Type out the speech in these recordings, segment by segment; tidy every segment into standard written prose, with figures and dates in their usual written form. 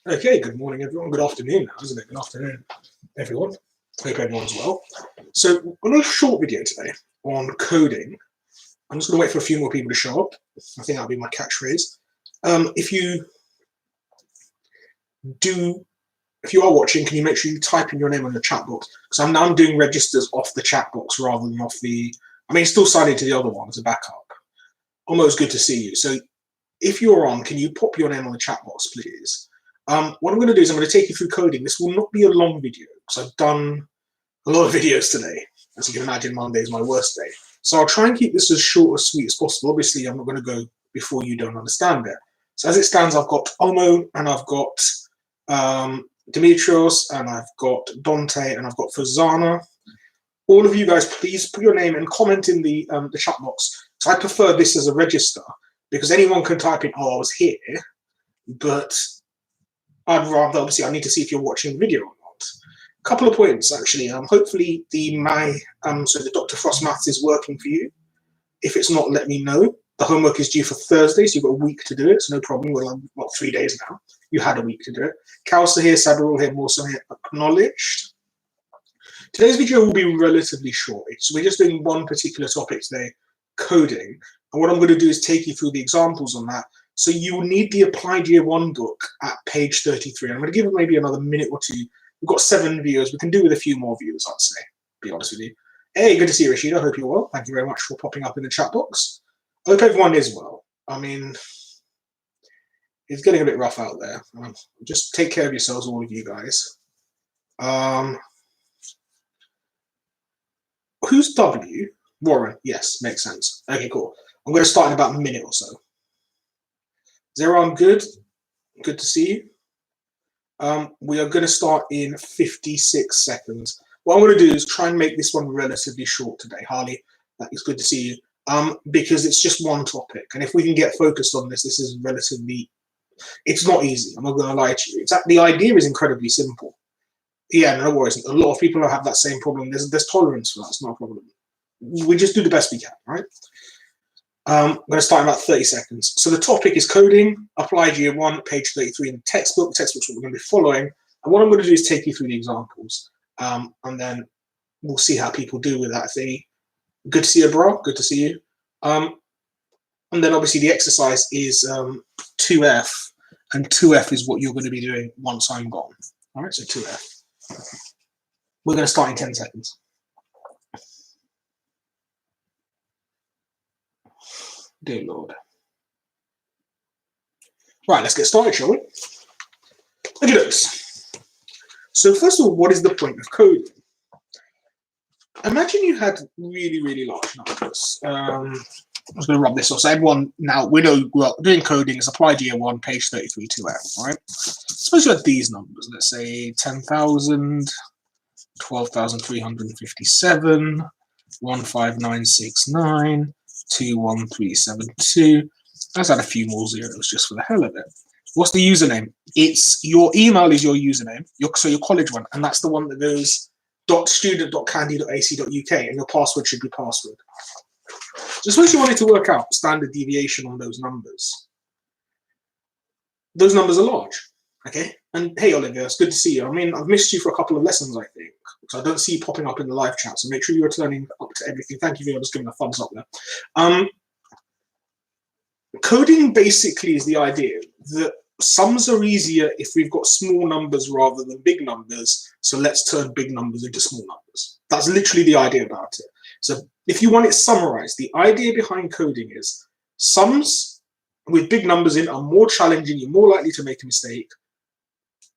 Okay, good morning, everyone. Good afternoon now, isn't it? Good afternoon, everyone. Hope everyone's well. So, on a short video today on coding, I'm just going to wait for a few more people to show up. I think that'll be my catchphrase. If you are watching, can you make sure you type in your name on the chat box? Because I'm doing registers off the chat box rather than off the. I mean, still signing to the other one as a backup. Almost good to see you. So, if you're on, can you pop your name on the chat box, please? What I'm going to do is I'm going to take you through coding. This will not be a long video because I've done a lot of videos today. As you can imagine, Monday is my worst day. So I'll try and keep this as short, as sweet as possible. Obviously, I'm not going to go before you don't understand it. So as it stands, I've got Omo, and I've got Demetrios, and I've got Dante, and I've got Fazana. All of you guys, please put your name and comment in the chat box. So I prefer this as a register because anyone can type in, "Oh, I was here," but I'd rather, obviously, I need to see if you're watching the video or not. A couple of points, actually. Hopefully the Dr. Frost Maths is working for you. If it's not, let me know. The homework is due for Thursday, so you've got a week to do it. So no problem. We're like, 3 days now. You had a week to do it. Kausa here, Sabarul here, Morsa here, acknowledged. Today's video will be relatively short. So we're just doing one particular topic today, coding. And what I'm going to do is take you through the examples on that. So you will need the Applied Year 1 book at page 33. I'm going to give it maybe another minute or two. We've got 7 viewers. We can do with a few more viewers, I'd say, be honest with you. Hey, good to see you, Rashida. Hope you're well. Thank you very much for popping up in the chat box. Hope everyone is well. I mean, it's getting a bit rough out there. Just take care of yourselves, all of you guys. Who's W? Warren. Yes, makes sense. Okay, cool. I'm going to start in about a minute or so. Is everyone good? Good to see you. We are going to start in 56 seconds. What I'm going to do is try and make this one relatively short today. Harley, that is good to see you. Because it's just one topic. And if we can get focused on this, this is relatively, it's not easy. I'm not going to lie to you. The idea is incredibly simple. Yeah, no worries. A lot of people have that same problem. There's tolerance for that. It's not a problem. We just do the best we can, right? I'm going to start in about 30 seconds. So the topic is coding, Applied Year 1, page 33 in the textbook. The textbook's what we're going to be following. And what I'm going to do is take you through the examples. And then we'll see how people do with that. Good to see you, bro. Good to see you. And then obviously the exercise is 2F. And 2F is what you're going to be doing once I'm gone. All right, so 2F. We're going to start in 10 seconds. Dear Lord. Right, let's get started, shall we? Okay, so first of all, what is the point of coding? Imagine you had really, really large numbers. I'm just going to rub this off. So everyone now, we know doing coding is Applied Year 1, page 33, 2F, all right? Suppose you had these numbers. Let's say 10,000, 12,357, 15969, 21372. Let's add a few more zeros just for the hell of it. What's the username? It's your email is your username, so your college one, and that's the one that goes .student.candy.ac.uk, and your password should be password. So suppose you wanted to work out standard deviation on those numbers. Those numbers are large, okay? And hey, Olivia, it's good to see you. I mean, I've missed you for a couple of lessons, I think, because I don't see you popping up in the live chat, so make sure you're turning up to everything. Thank you for just giving a thumbs up there. Coding basically is the idea that sums are easier if we've got small numbers rather than big numbers, so let's turn big numbers into small numbers. That's literally the idea about it. So if you want it summarized, the idea behind coding is sums with big numbers in are more challenging, you're more likely to make a mistake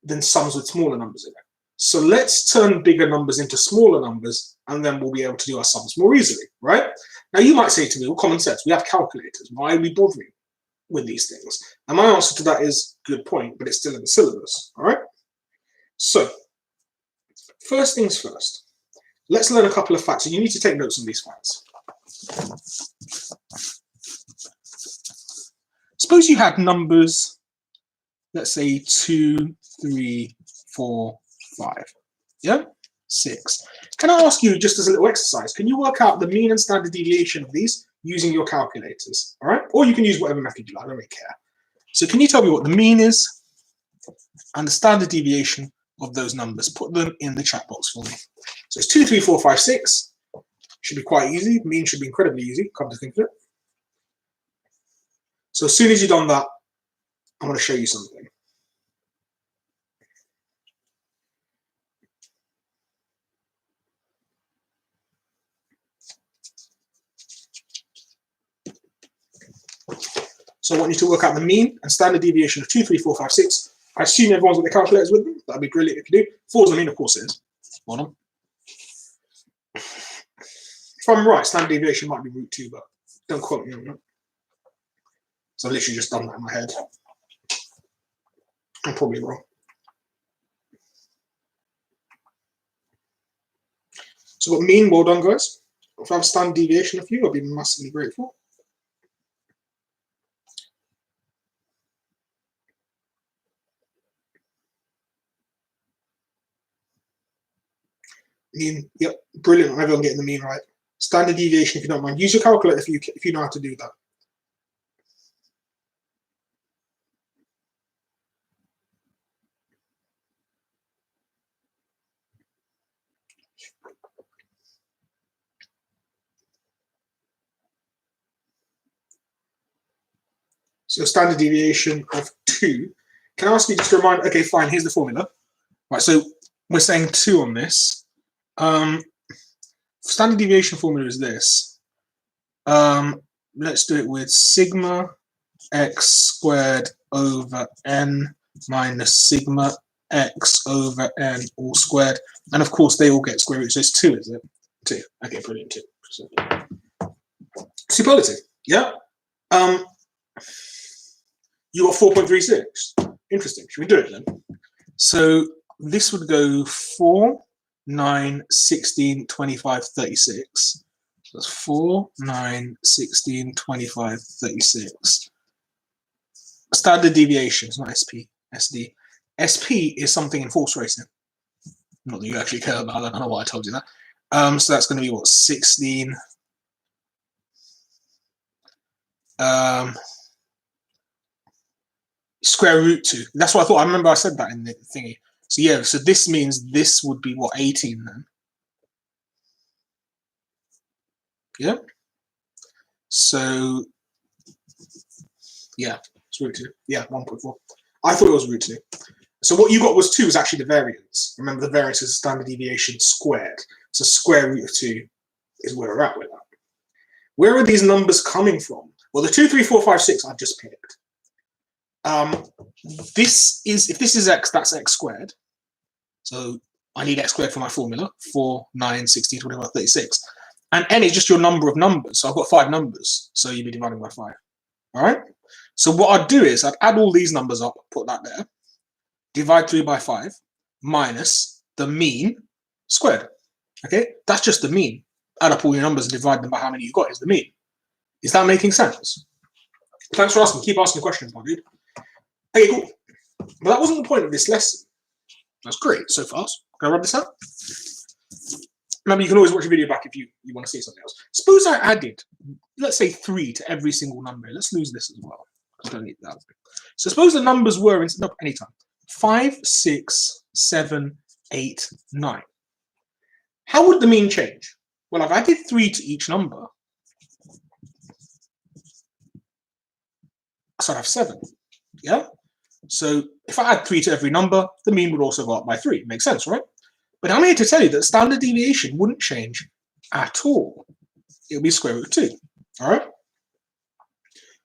than sums with smaller numbers in it. So let's turn bigger numbers into smaller numbers, and then we'll be able to do our sums more easily, right? Now you might say to me, well, common sense, we have calculators. Why are we bothering with these things? And my answer to that is, good point, but it's still in the syllabus, all right? So first things first, let's learn a couple of facts, and you need to take notes on these facts. Suppose you had numbers, let's say 2, 3, 4, 5, yeah? 6. Can I ask you, just as a little exercise, can you work out the mean and standard deviation of these using your calculators, all right? Or you can use whatever method you like, I don't really care. So can you tell me what the mean is and the standard deviation of those numbers. Put them in the chat box for me. So it's 2, 3, 4, 5, 6. Should be quite easy. Mean should be incredibly easy, come to think of it. So as soon as you've done that, I'm going to show you something. So I want you to work out the mean and standard deviation of 2, 3, 4, 5, 6. I assume everyone's got their calculators with them. That'd be brilliant if you do. 4 is the mean, of course it is. Hold on. If I'm right, standard deviation might be root 2, but don't quote me on that. So I've literally just done that in my head. I'm probably wrong. So what mean, well done, guys. If I have standard deviation of you, I'll be massively grateful. Mean, yep, brilliant. Everyone getting the mean right. Standard deviation, if you don't mind. Use your calculator if you know how to do that. So standard deviation of 2. Can I ask you just to remind? Okay, fine. Here's the formula. Right. So we're saying 2 on this. Standard deviation formula is this. Let's do it with sigma x squared over n minus sigma x over n all squared. And of course, they all get square root. So it's 2, is it? 2. Okay, brilliant. 2. Superlative. Yeah. You got 4.36. Interesting. Should we do it then? So this would go 4, 9, 16, 25, 36. That's 4, 9, 16, 25, 36. Standard deviation, it's not SP, SD. SP is something in force racing. Not that you actually care about, I don't know why I told you that. So that's going to be what, 16. Square root 2. That's what I thought. I remember I said that in the thingy. So yeah, so this means this would be what, 18 then? Yeah. So yeah, it's root 2. Yeah, 1.4. I thought it was root 2. So what you got was 2 is actually the variance. Remember, the variance is standard deviation squared. So square root of 2 is where we're at with that. Where are these numbers coming from? Well, the 2, 3, 4, 5, 6 I've just picked. This is, if this is x, that's x squared. So I need x squared for my formula. 4, 9, 16, 25, 36. And n is just your number of numbers. So I've got 5 numbers. So you'd be dividing by 5. All right. So what I'd do is I'd add all these numbers up, put that there, divide 3 by 5, minus the mean squared. Okay, that's just the mean. Add up all your numbers and divide them by how many you got is the mean. Is that making sense? Thanks for asking. Keep asking questions, my dude. Okay, cool. But that wasn't the point of this lesson. That's great so fast. Can I rub this out? Remember, you can always watch a video back if you want to see something else. Suppose I added, let's say 3 to every single number. Let's lose this as well. I don't need that. So suppose the numbers were, no, anytime, 5, 6, 7, 8, 9. How would the mean change? Well, I've added 3 to each number. So I'd have 7. Yeah? So if I add 3 to every number, the mean would also go up by 3. Makes sense, right? But I'm here to tell you that standard deviation wouldn't change at all. It would be square root of 2. All right?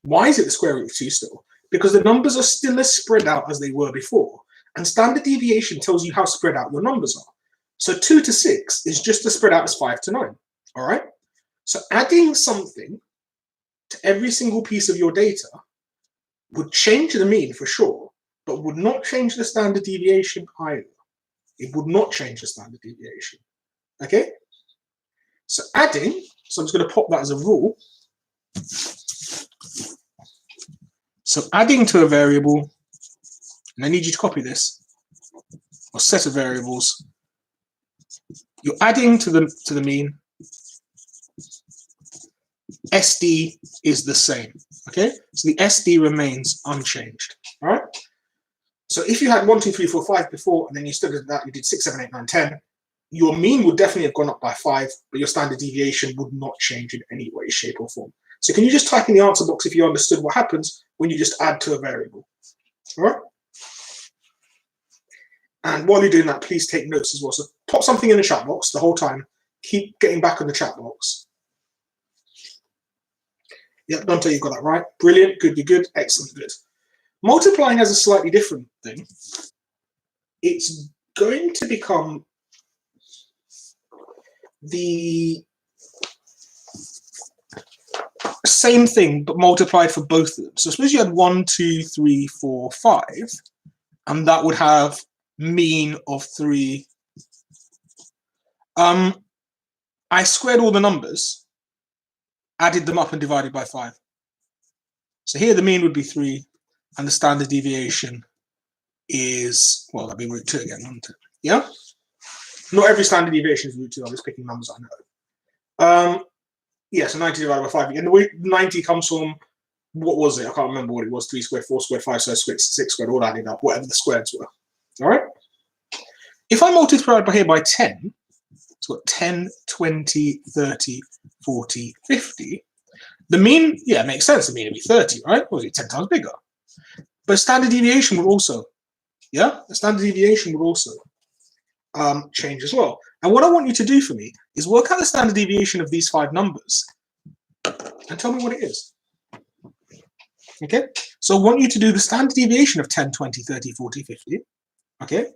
Why is it the square root of 2 still? Because the numbers are still as spread out as they were before. And standard deviation tells you how spread out your numbers are. So 2 to 6 is just as spread out as 5 to 9. All right? So adding something to every single piece of your data would change the mean for sure, but would not change the standard deviation either. It would not change the standard deviation. Okay? So adding, so I'm just going to pop that as a rule. So adding to a variable, and I need you to copy this, or set of variables. You're adding to the mean. SD is the same. Okay? So the SD remains unchanged. All right? So if you had 1, 2, 3, 4, 5 before, and then you studied that, you did 6, 7, 8, 9, 10, your mean would definitely have gone up by 5, but your standard deviation would not change in any way, shape, or form. So can you just type in the answer box if you understood what happens when you just add to a variable? All right? And while you're doing that, please take notes as well. So pop something in the chat box the whole time. Keep getting back on the chat box. Yep, Dante, you got that right. Brilliant, good, you're good, excellent, good. Multiplying has a slightly different thing. It's going to become the same thing, but multiplied for both of them. So suppose you had 1, 2, 3, 4, 5, and that would have mean of 3. I squared all the numbers, added them up and divided by 5. So here the mean would be 3, and the standard deviation is, well, that'd be root 2 again, wouldn't it? Yeah? Not every standard deviation is root 2, I'm just picking numbers I know. Yeah, so 90 divided by 5. And the way 90 comes from, what was it? I can't remember what it was. 3 squared, 4 squared, 5 squared, 6 squared, all added up, whatever the squares were. All right? If I multiply by here by 10, it's got 10, 20, 30, 40, 50. The mean, yeah, it makes sense. The mean would be 30, right? Or is it 10 times bigger? But standard deviation would also, yeah? The standard deviation would also change as well. And what I want you to do for me is work out the standard deviation of these 5 numbers and tell me what it is. Okay? So I want you to do the standard deviation of 10, 20, 30, 40, 50. Okay?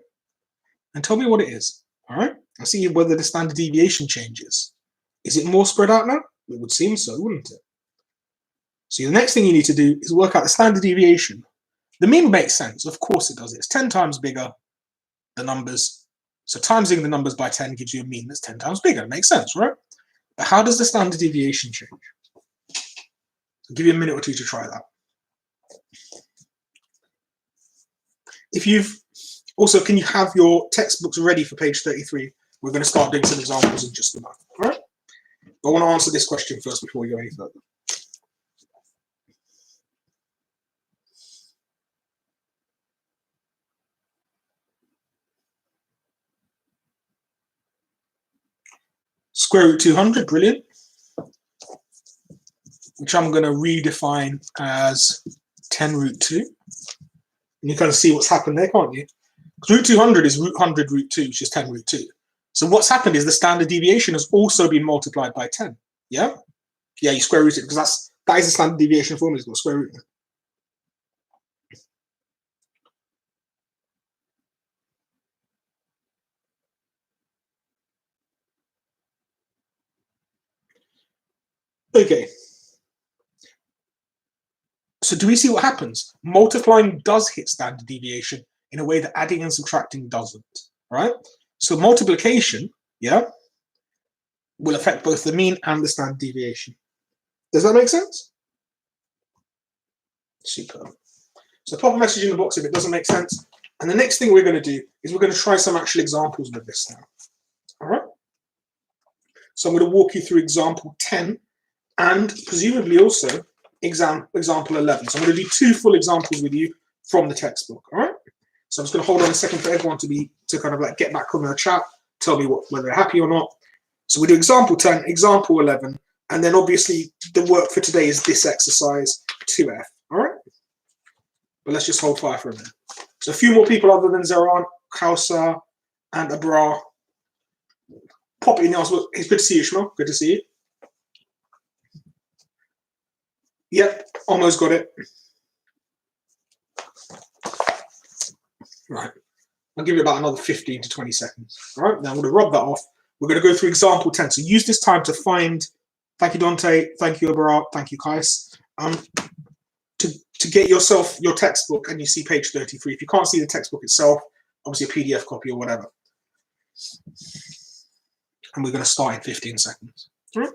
And tell me what it is. All right? And see whether the standard deviation changes. Is it more spread out now? It would seem so, wouldn't it? So the next thing you need to do is work out the standard deviation. The mean makes sense. Of course it does. It's 10 times bigger, the numbers. So timesing the numbers by 10 gives you a mean that's 10 times bigger. It makes sense, right? But how does the standard deviation change? I'll give you a minute or two to try that. If you've also, can you have your textbooks ready for page 33? We're going to start doing some examples in just a moment. All right? But I want to answer this question first before we go any further. Square root 200, brilliant. Which I'm going to redefine as 10 root 2. And you kind of see what's happened there, can't you? Root 200 is root 100 root 2, which is 10 root 2. So what's happened is the standard deviation has also been multiplied by 10. Yeah? Yeah, you square root it, because that is the standard deviation formula. It's got square root. Okay. So do we see what happens? Multiplying does hit standard deviation in a way that adding and subtracting doesn't, right? So multiplication, yeah, will affect both the mean and the standard deviation. Does that make sense? Superb. So pop a message in the box if it doesn't make sense. And the next thing we're going to do is we're going to try some actual examples with this now. All right? So I'm going to walk you through example 10 and presumably also example 11. So I'm going to do 2 full examples with you from the textbook. All right? So I'm just going to hold on a second for everyone to kind of like get back on their chat, tell me whether they're happy or not. So we do example 10, example 11, and then obviously the work for today is this exercise 2F. All right? But let's just hold fire for a minute. So a few more people other than Zeran, Kausa, and Abra. Pop it in the answer. It's good to see you, Ishmael. Good to see you. Yep, almost got it. Right. I'll give you about another 15 to 20 seconds. All right, now I'm going to rub that off. We're going to go through example 10. So use this time to find, thank you, Dante, thank you, Abra, thank you, Kais, to get yourself your textbook, and you see page 33. If you can't see the textbook itself, obviously a PDF copy or whatever. And we're going to start in 15 seconds. All right.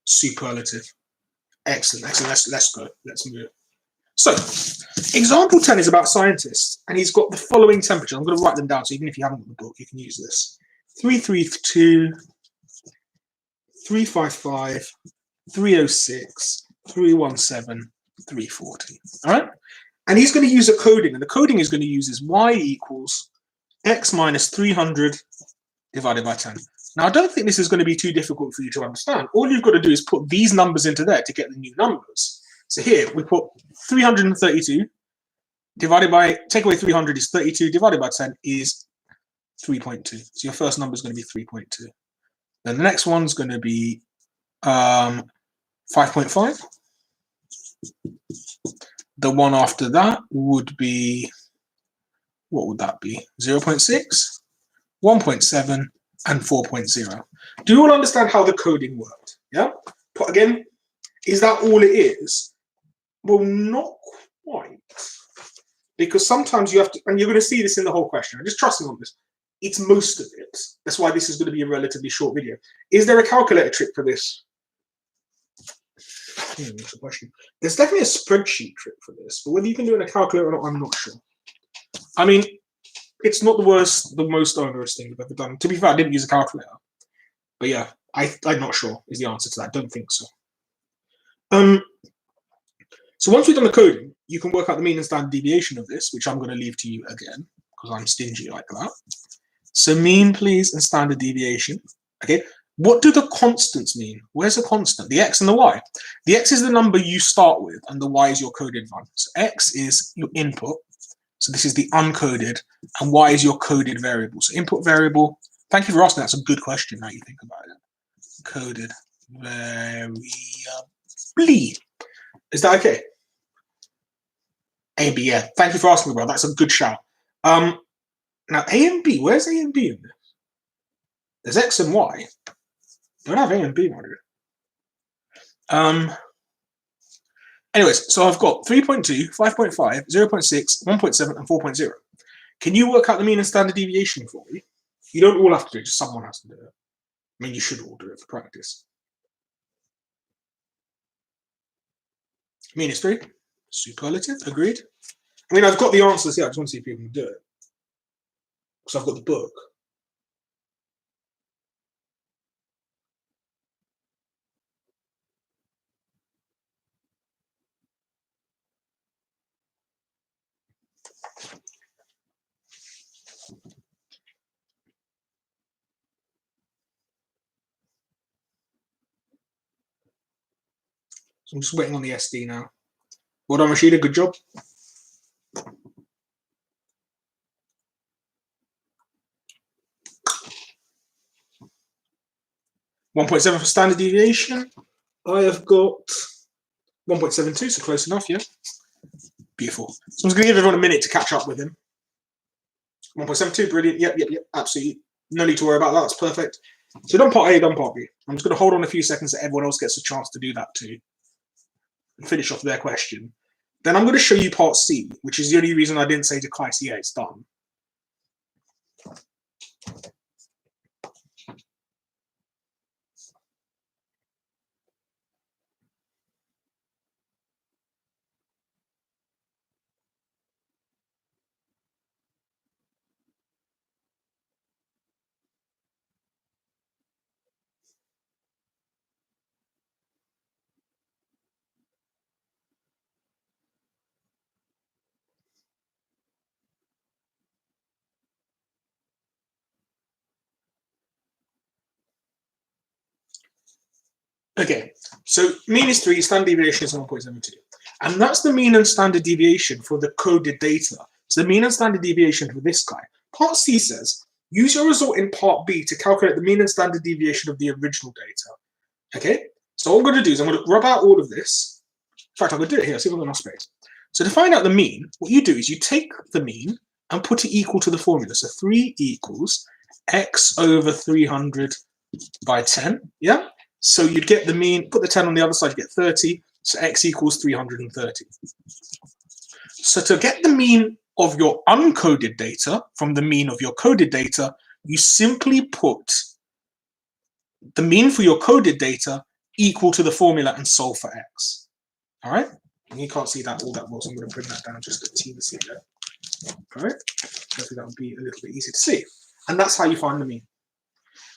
Superlative. Excellent, excellent. Let's go. Let's move. So, example 10 is about scientists, and he's got the following temperatures. I'm going to write them down, so even if you haven't got the book, you can use this. 332, 355, 306, 317, 340. All right. And he's going to use a coding, and the coding is going to use is y equals x minus 300 divided by 10. Now, I don't think this is going to be too difficult for you to understand. All you've got to do is put these numbers into there to get the new numbers. So here we put 332 divided by, take away 300 is 32, divided by 10 is 3.2. So your first number is going to be 3.2. Then the next one's going to be 5.5. The one after that would be, what would that be? 0.6, 1.7, and 4.0. Do you all understand how the coding worked? Yeah? But again, is that all it is? Well, not quite. Because sometimes you have to, and you're going to see this in the whole question. I'm just trusting on this. It's most of it. That's why this is going to be a relatively short video. Is there a calculator trick for this? That's a question. There's definitely a spreadsheet trick for this, but whether you can do it in a calculator or not, I'm not sure. I mean, it's not the most onerous thing I've ever done. To be fair, I didn't use a calculator. But yeah, I'm not sure is the answer to that. I don't think so. So once we've done the coding, you can work out the mean and standard deviation of this, which I'm going to leave to you again, because I'm stingy like that. So mean, please, and standard deviation. Okay. What do the constants mean? Where's the constant? The x and the y. The x is the number you start with, and the y is your coded one. So x is your input. So this is the uncoded, and y is your coded variable. So input variable. Thank you for asking. That's a good question. Now you think about it. Coded variable. Is that okay? A and B, yeah. Thank you for asking, bro. That's a good shout. Now A and B. Where's A and B in this? There's x and y. Don't have A and B, my dude. Anyways, so I've got 3.2, 5.5, 0.6, 1.7, and 4.0. Can you work out the mean and standard deviation for me? You don't all have to do it, just someone has to do it. I mean, you should all do it for practice. Mean is 3. Superlative, agreed. I mean, I've got the answers here. I just want to see if people can do it. Because I've got the book. So I'm just waiting on the SD now. Well done, Rashida. Good job. .7 for standard deviation. I have got 1.72, so close enough, yeah. Beautiful. So I'm just going to give everyone a minute to catch up with him. 1.72, brilliant. Yep, absolutely. No need to worry about that. That's perfect. So done part A, done part B. I'm just going to hold on a few seconds so everyone else gets a chance to do that too. And finish off their question. Then I'm going to show you part C, which is the only reason I didn't say to Kai, yeah, it's done. Okay, so mean is 3, standard deviation is 1.72. And that's the mean and standard deviation for the coded data. So the mean and standard deviation for this guy. Part C says, use your result in part B to calculate the mean and standard deviation of the original data. Okay, so what I'm going to do is I'm going to rub out all of this. In fact, I'm going to do it here, see if I've got enough space. So to find out the mean, what you do is you take the mean and put it equal to the formula. So 3 equals x over 300 by 10, yeah? So you'd get the mean, put the 10 on the other side, you get 30. So x equals 330. So to get the mean of your uncoded data from the mean of your coded data, you simply put the mean for your coded data equal to the formula and solve for x. All right? And you can't see that all that well, so I'm going to bring that down just a teeny bit. All right? Hopefully that will be a little bit easy to see. And that's how you find the mean.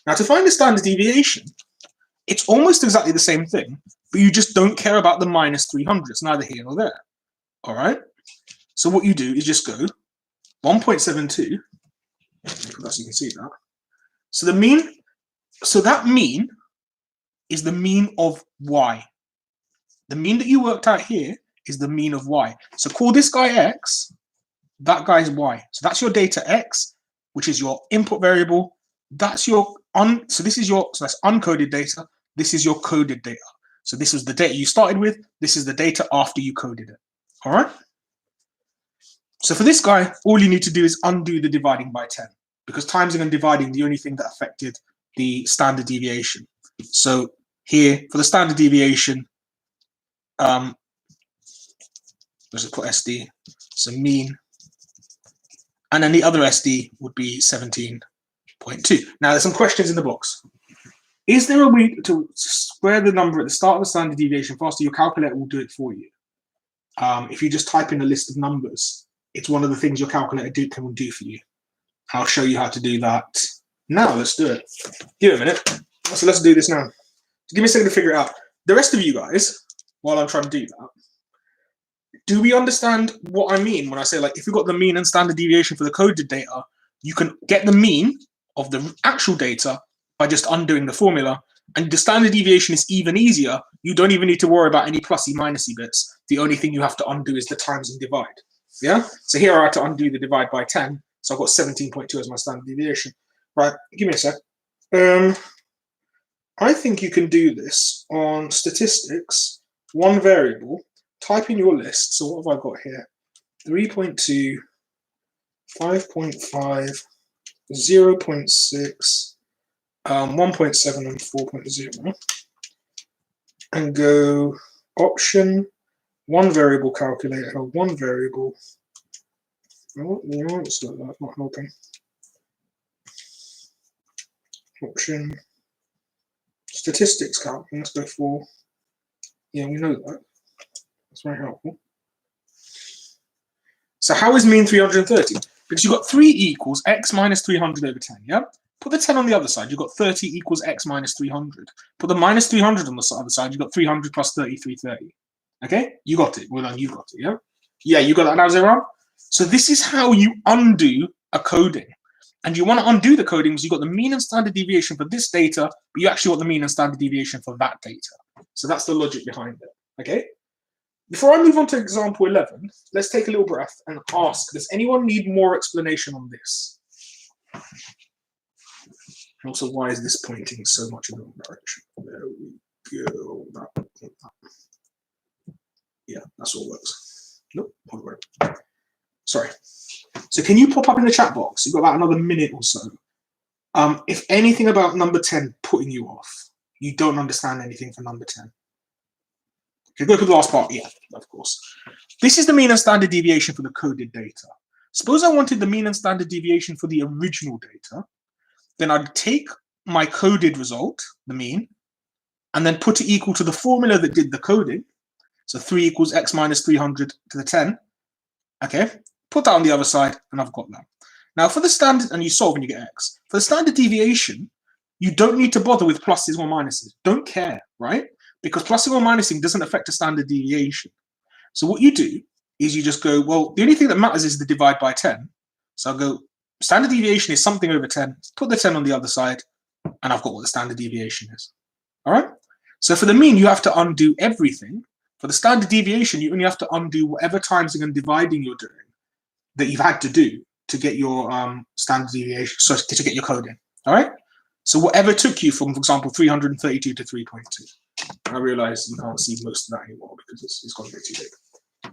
Now to find the standard deviation, It's almost exactly the same thing, but you just don't care about the minus 300. It's neither here nor there. All right. So what you do is just go 1.72. So you can see that. So the mean, so that mean is the mean of y. The mean that you worked out here is the mean of y. So call this guy x, that guy's y. So that's your data x, which is your input variable. That's your so this is your, so that's uncoded data. This is your coded data. So this was the data you started with. This is the data after you coded it. All right. So for this guy, all you need to do is undo the dividing by 10, because timesing and dividing the only thing that affected the standard deviation. So here for the standard deviation, let's just put SD, so mean, and then the other SD would be 17.2. Now there's some questions in the box. Is there a way to square the number at the start of the standard deviation faster? Your calculator will do it for you. If you just type in a list of numbers, it's one of the things your calculator can do for you. I'll show you how to do that now. Let's do it. Give it a minute. So let's do this now. So give me a second to figure it out. The rest of you guys, while I'm trying to do that, do we understand what I mean when I say, like, if you've got the mean and standard deviation for the coded data, you can get the mean of the actual data by just undoing the formula. And the standard deviation is even easier. You don't even need to worry about any plusy minusy bits. The only thing you have to undo is the times and divide. Yeah? So here I had to undo the divide by 10. So I've got 17.2 as my standard deviation. Right, give me a sec. I think you can do this on statistics, one variable, type in your list. So what have I got here? 3.2, 5.5, 0.6, 1.7 and 4.0, and go option, one variable calculator, one variable. Oh, no, it's not helping. Option, statistics calc. Let's go for, yeah, we know that. That's very helpful. So how is mean 330? Because you've got 3 equals x minus 300 over 10, yeah? Put the 10 on the other side, you've got 30 equals x minus 300. Put the minus 300 on the other side, you've got 300 plus 30, 330. Okay? You got it. Well done, you got it, yeah? Yeah, you got that now, Zeron? So this is how you undo a coding. And you want to undo the coding because you've got the mean and standard deviation for this data, but you actually want the mean and standard deviation for that data. So that's the logic behind it, okay? Before I move on to example 11, let's take a little breath and ask, does anyone need more explanation on this? And also, why is this pointing so much in the wrong direction? There we go. Yeah, that's all works. Nope, hold on. Sorry. So can you pop up in the chat box? You've got about another minute or so. If anything about number 10 putting you off, you don't understand anything for number 10. Okay, go to the last part. Yeah, of course. This is the mean and standard deviation for the coded data. Suppose I wanted the mean and standard deviation for the original data. Then I'd take my coded result, the mean, and then put it equal to the formula that did the coding. So 3 equals x minus 300 to the 10. Okay, put that on the other side, and I've got that. Now for the standard, and you solve and you get x. For the standard deviation, you don't need to bother with pluses or minuses. Don't care, right? Because plussing or minusing doesn't affect the standard deviation. So what you do is you just go, well, the only thing that matters is the divide by 10. So I'll go, standard deviation is something over 10, put the 10 on the other side, and I've got what the standard deviation is. All right? So for the mean, you have to undo everything. For the standard deviation, you only have to undo whatever timesing and dividing you're doing that you've had to do to get your standard deviation, so to get your coding. All right? So whatever took you from, for example, 332 to 3.2. I realize you can't see most of that anymore because it's gone a bit too big.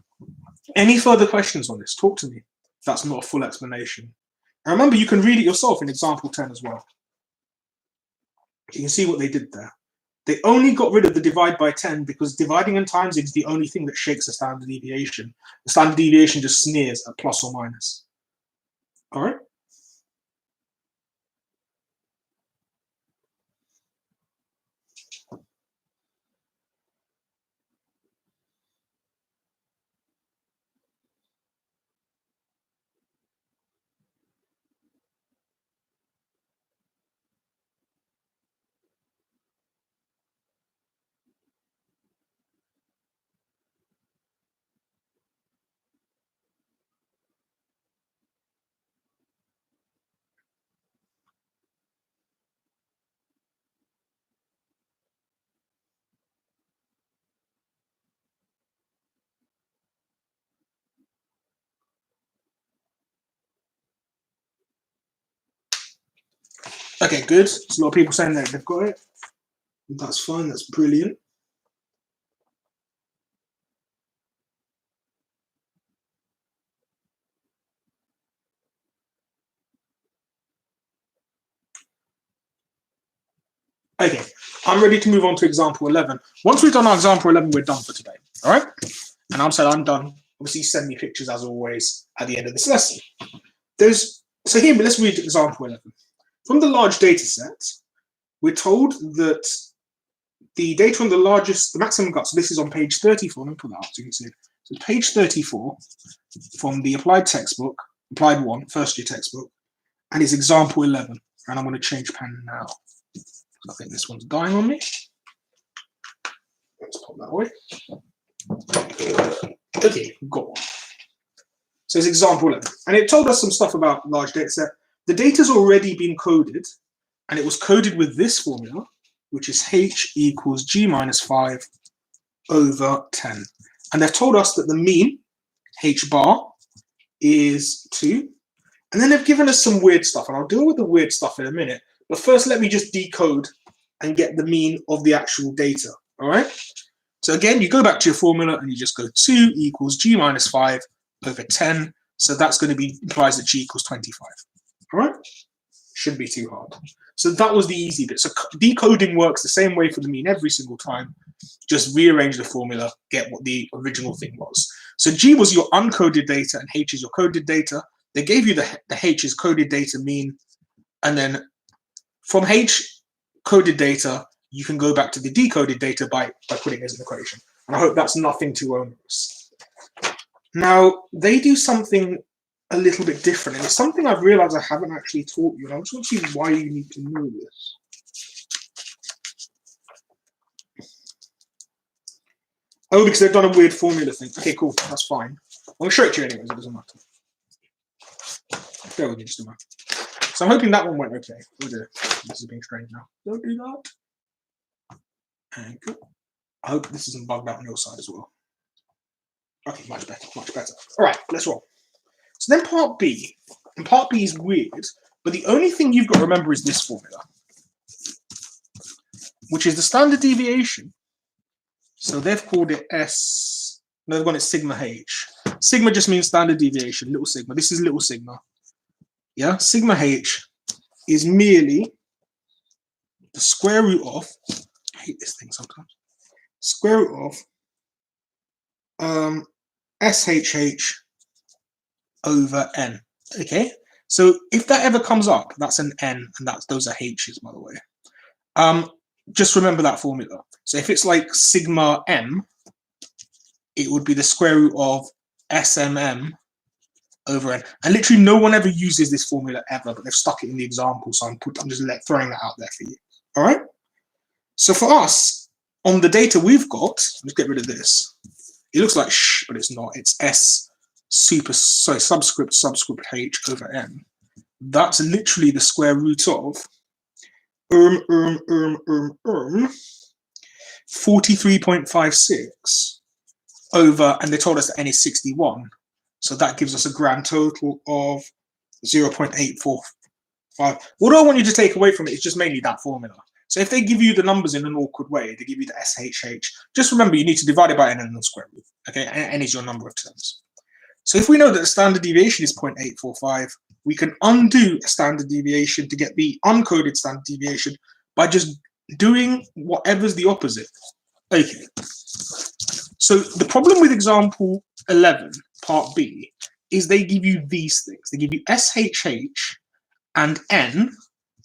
Any further questions on this? Talk to me if that's not a full explanation. And remember, you can read it yourself in example 10 as well. You can see what they did there. They only got rid of the divide by 10 because dividing and timesing is the only thing that shakes the standard deviation. The standard deviation just sneers at plus or minus. All right? Okay, good. There's a lot of people saying that they've got it. That's fine. That's brilliant. Okay, I'm ready to move on to example 11. Once we've done our example 11, we're done for today. All right? And I'm saying I'm done. Obviously, send me pictures as always at the end of this lesson. So here, let's read example 11. From the large data set, we're told that the data on the maximum gut, so this is on page 34, let me put that up so you can see it. So page 34 from the applied textbook, applied 1, first year textbook, and it's example 11. And I'm going to change pen now. I think this one's dying on me. Let's pop that away. Okay, got one. So it's example 11. And it told us some stuff about large data set. The data's already been coded, and it was coded with this formula, which is h equals g minus 5 over 10. And they've told us that the mean, h bar, is 2. And then they've given us some weird stuff, and I'll deal with the weird stuff in a minute. But first, let me just decode and get the mean of the actual data, all right? So again, you go back to your formula and you just go 2 equals g minus 5 over 10. So that's going to be, implies that g equals 25, all right? Shouldn't be too hard. So that was the easy bit. So decoding works the same way for the mean every single time. Just rearrange the formula, get what the original thing was. So g was your uncoded data and h is your coded data. They gave you the h is coded data mean, and then from h coded data, you can go back to the decoded data by putting it as an equation. And I hope that's nothing too onerous. Now, they do something a little bit different, and it's something I've realized I haven't actually taught you, and I just want to see why you need to know this. Oh, because they've done a weird formula thing. Okay, cool, that's fine. I'm going to show it to you anyways, it doesn't matter. Bear with me just a moment. So I'm hoping that one went okay. Oh dear, this is being strange now. Don't do that. And good. I hope this isn't bugged out on your side as well. Okay, much better, much better. All right, let's roll. So then part B. And part B is weird, but the only thing you've got to remember is this formula, which is the standard deviation. So they've called it S, no, they've got it sigma H. Sigma just means standard deviation, little sigma. This is little sigma. Yeah, sigma H is merely the square root of, I hate this thing sometimes, square root of SHH over N. Okay, so if that ever comes up, that's an N, and those are H's, by the way. Just remember that formula. So if it's like sigma M, it would be the square root of SMM over N. And literally no one ever uses this formula ever, but they've stuck it in the example, so I'm just throwing that out there for you. All right? So for us, on the data we've got, let's get rid of this. It looks like sh, but it's not. It's S subscript H over N. That's literally the square root of 43.56 over, and they told us that N is 61. So that gives us a grand total of 0.845. What I want you to take away from it is just mainly that formula. So if they give you the numbers in an awkward way, they give you the SHH, just remember you need to divide it by N and then square root. Okay, N is your number of terms. So if we know that the standard deviation is 0.845, we can undo a standard deviation to get the uncoded standard deviation by just doing whatever's the opposite. Okay. So the problem with example 11, part B, is they give you these things. They give you SHH and N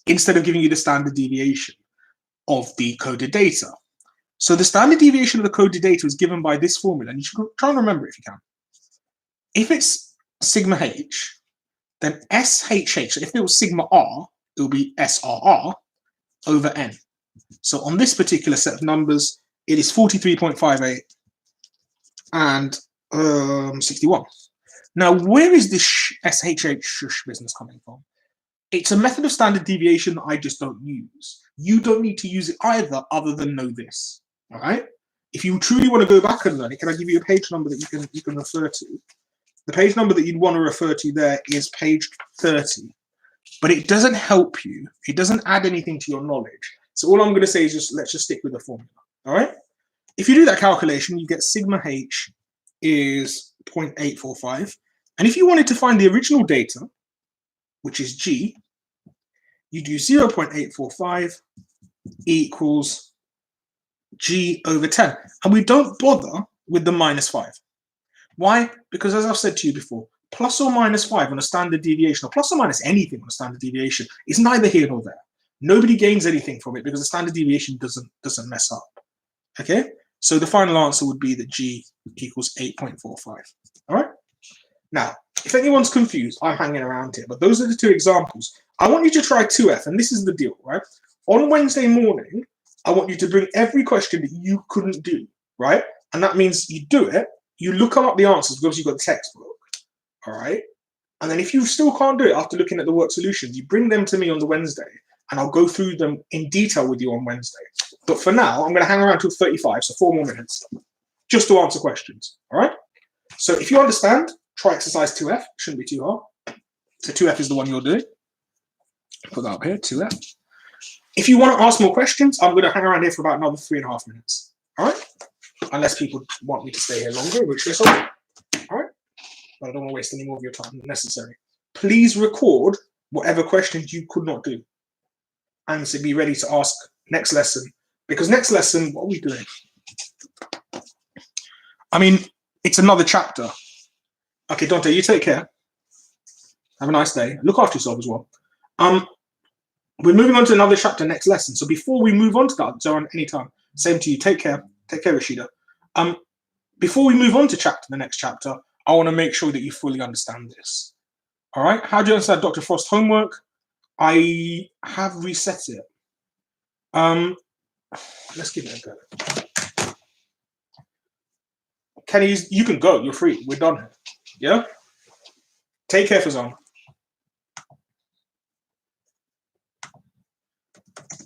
instead of giving you the standard deviation of the coded data. So the standard deviation of the coded data is given by this formula, and you should try and remember it if you can. If it's sigma H, then SHH, so if it was sigma R, it will be SRR over N. So on this particular set of numbers, it is 43.58 and 61. Now, where is this SHH business coming from? It's a method of standard deviation that I just don't use. You don't need to use it either, other than know this. All right? If you truly want to go back and learn it, can I give you a page number that you can refer to? The page number that you'd want to refer to there is page 30. but it doesn't help you. It doesn't add anything to your knowledge. So all I'm going to say is let's just stick with the formula. All right. If you do that calculation, you get sigma h is 0.845. And if you wanted to find the original data, which is g, you do 0.845 equals g over 10. And we don't bother with the -5. Why? Because as I've said to you before, plus or minus 5 on a standard deviation, or plus or minus anything on a standard deviation, is neither here nor there. Nobody gains anything from it because the standard deviation doesn't mess up. Okay? So the final answer would be that g equals 8.45. All right? Now, if anyone's confused, I'm hanging around here, but those are the two examples. I want you to try 2F, and this is the deal, right? On Wednesday morning, I want you to bring every question that you couldn't do, right? And that means you do it, you look up the answers because you've got the textbook, all right? And then if you still can't do it after looking at the work solutions, you bring them to me on the Wednesday, and I'll go through them in detail with you on Wednesday. But for now, I'm going to hang around till 35, so 4 more minutes, just to answer questions, all right? So if you understand, try exercise 2F. Shouldn't be too hard. So 2F is the one you're doing. Put that up here, 2F. If you want to ask more questions, I'm going to hang around here for about another 3.5 minutes. All right? Unless people want me to stay here longer, in which case I'll. All right? But I don't want to waste any more of your time than necessary. Please record whatever questions you could not do. And so be ready to ask next lesson. Because next lesson, what are we doing? I mean, it's another chapter. Okay, Dante, you take care. Have a nice day. Look after yourself as well. We're moving on to another chapter next lesson. So before we move on to that, Zoran, anytime, same to you. Take care. Take care, Rashida. Before we move on to the next chapter, I want to make sure that you fully understand this. All right? How do you understand Dr. Frost's homework? I have reset it. Let's give it a go. Kenny, you can go. You're free. We're done here. Yeah? Take care, Fazan.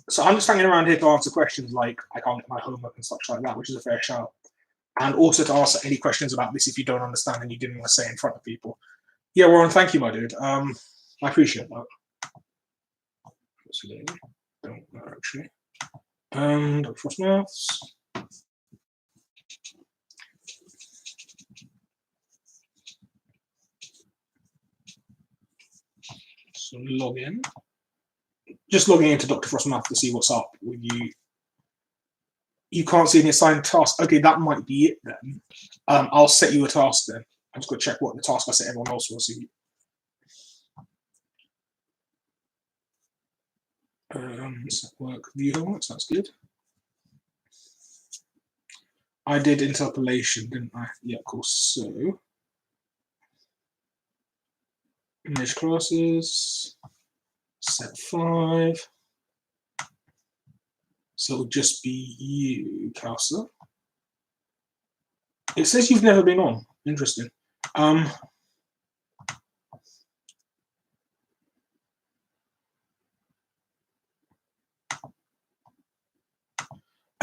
So I'm just hanging around here to answer questions like I can't get my homework and such like that, which is a fair shout. And also to answer any questions about this if you don't understand and you didn't want to say it in front of people. Yeah, Warren, thank you, my dude. I appreciate that. Don't know, actually. And Frost Maths. So log in. Just logging into Dr. Frost Math to see what's up with you. You can't see any assigned tasks. Okay, that might be it then. I'll set you a task then. I'm just going to check what the task I set everyone else will see. Set work view homework, so that's good. I did interpolation, didn't I? Yeah, of course. So, image classes, set 5. So it'll just be you, Kausa. It says you've never been on. Interesting.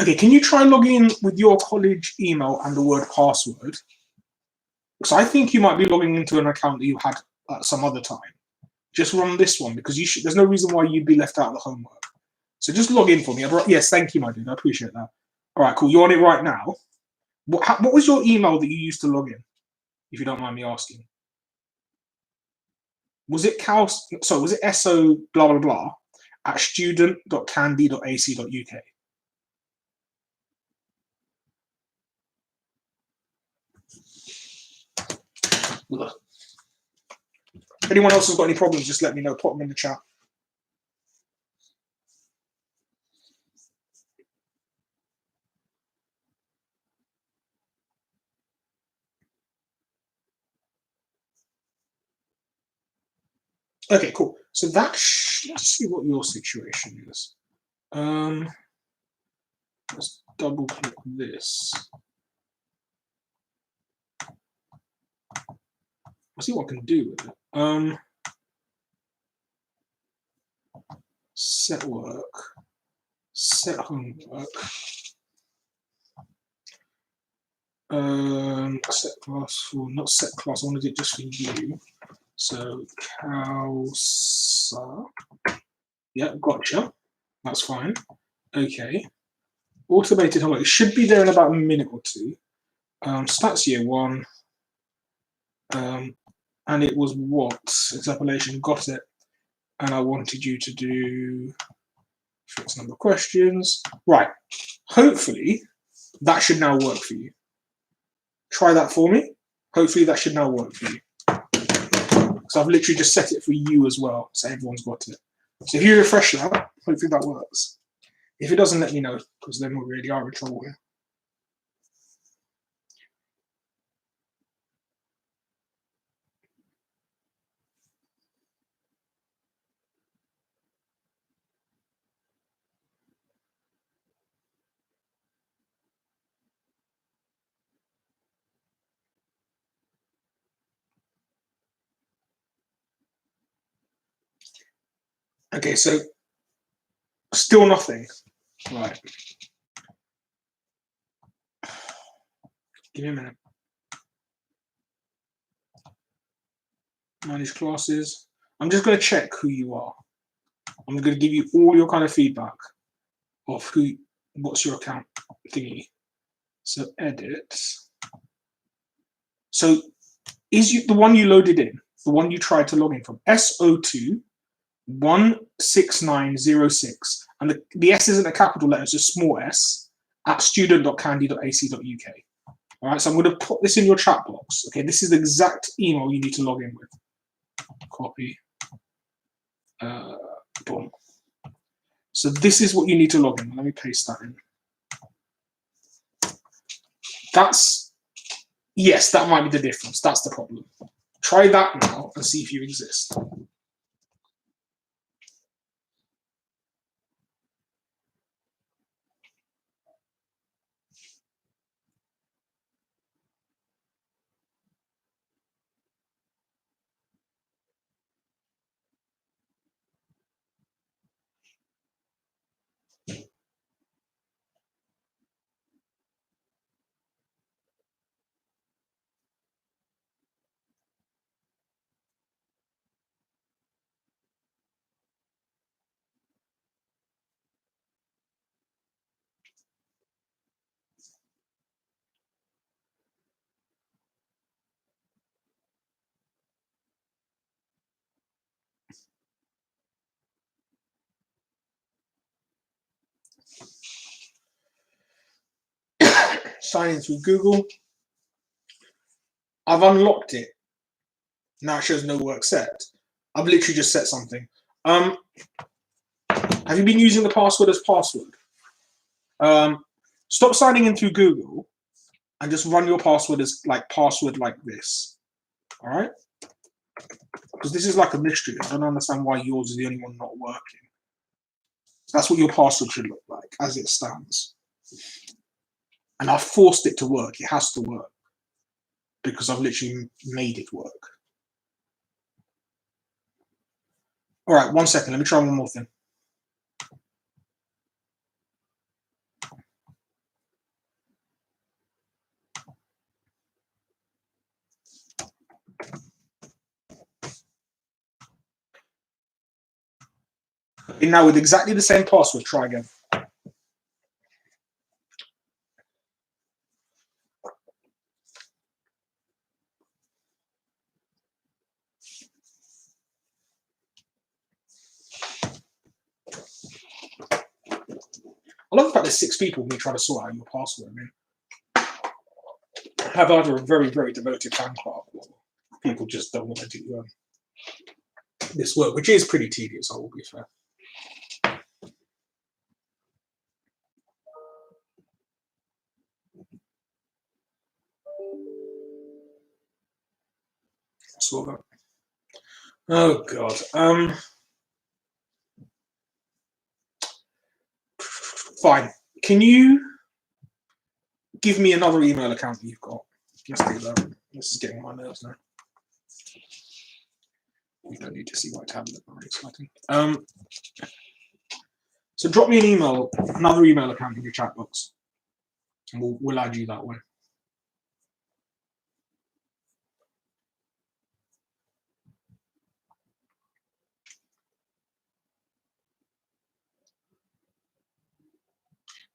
Okay, can you try logging in with your college email and the word password? Because I think you might be logging into an account that you had at some other time. Just run this one because there's no reason why you'd be left out of the homework. So just log in for me. Yes, thank you, my dude. I appreciate that. All right, cool. You're on it right now. What was your email that you used to log in, if you don't mind me asking? Was it was it so blah blah blah at student.candy.ac.uk? If anyone else has got any problems, just let me know. Put them in the chat. Okay, cool. So let's see what your situation is. Let's double click this. I'll see what I can do with it. Set work, set homework, set class for, not set class, I wanted it just for you. So Kausa. Yeah, gotcha. That's fine. Okay. Automated homework. It should be there in about a minute or two. Stats year 1. And it was what? Extrapolation. Got it. And I wanted you to do fixed number of questions. Right. Hopefully, that should now work for you. Try that for me. Hopefully, that should now work for you. So I've literally just set it for you as well, so everyone's got it. So if you refresh that, hopefully that works. If it doesn't, let me know, because then we really are in trouble here. Okay, so still nothing. Right. Give me a minute. Manage classes. I'm just going to check who you are. I'm going to give you all your kind of feedback of what's your account thingy. So edit. So is the one you loaded in, the one you tried to log in from, SO2 16906, and the S isn't a capital letter, it's a small s, at student.candy.ac.uk. All right, so I'm going to put this in your chat box. Okay, this is the exact email you need to log in with. Copy. Boom. So this is what you need to log in. Let me paste that in. Yes, that might be the difference. That's the problem. Try that now and see if you exist. Sign in through Google. I've unlocked it. Now it shows no work set. I've literally just set something. Have you been using the password as password? Stop signing in through Google and just run your password as password like this. All right? Because this is like a mystery. I don't understand why yours is the only one not working. That's what your password should look like as it stands. And I've forced it to work. It has to work because I've literally made it work. All right, 1 second. Let me try one more thing. And now with exactly the same password, try again. I love the fact there's 6 people who try to sort out your password. I mean, I have either a very, very devoted fan club or people just don't want to do this work, which is pretty tedious, I will be fair. Saw that. Oh god. Fine. Can you give me another email account that you've got? Let's do that. This is getting on my nerves now. We don't need to see my tablet. Very exciting. So drop me an email, another email account in your chat box, and we'll add you that way.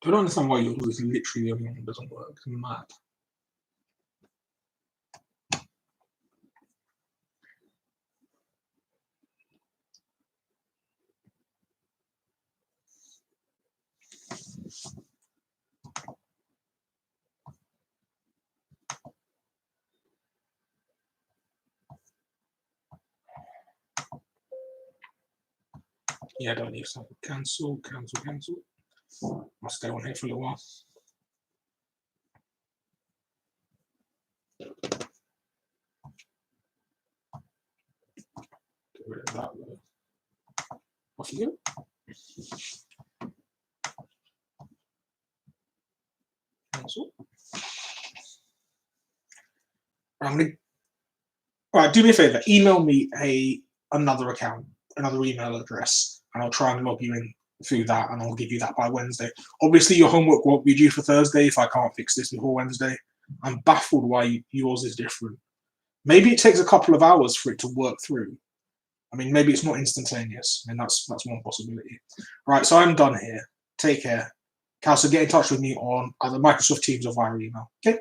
don't understand why yours is literally the only one that doesn't work. It's mad. Yeah, I don't need to cancel. I'll stay on here for a little while. Get rid of that. Off you go. Cancel. I'm gonna. All right, do me a favor. Email me another account, another email address, and I'll try and log you in through that, and I'll give you that by Wednesday. Obviously, your homework won't be due for Thursday if I can't fix this before Wednesday. I'm baffled why yours is different. Maybe it takes a couple of hours for it to work through. I mean, maybe it's not instantaneous. I mean, that's one possibility. Right, so I'm done here. Take care. Cal, so get in touch with me on either Microsoft Teams or via email. Okay?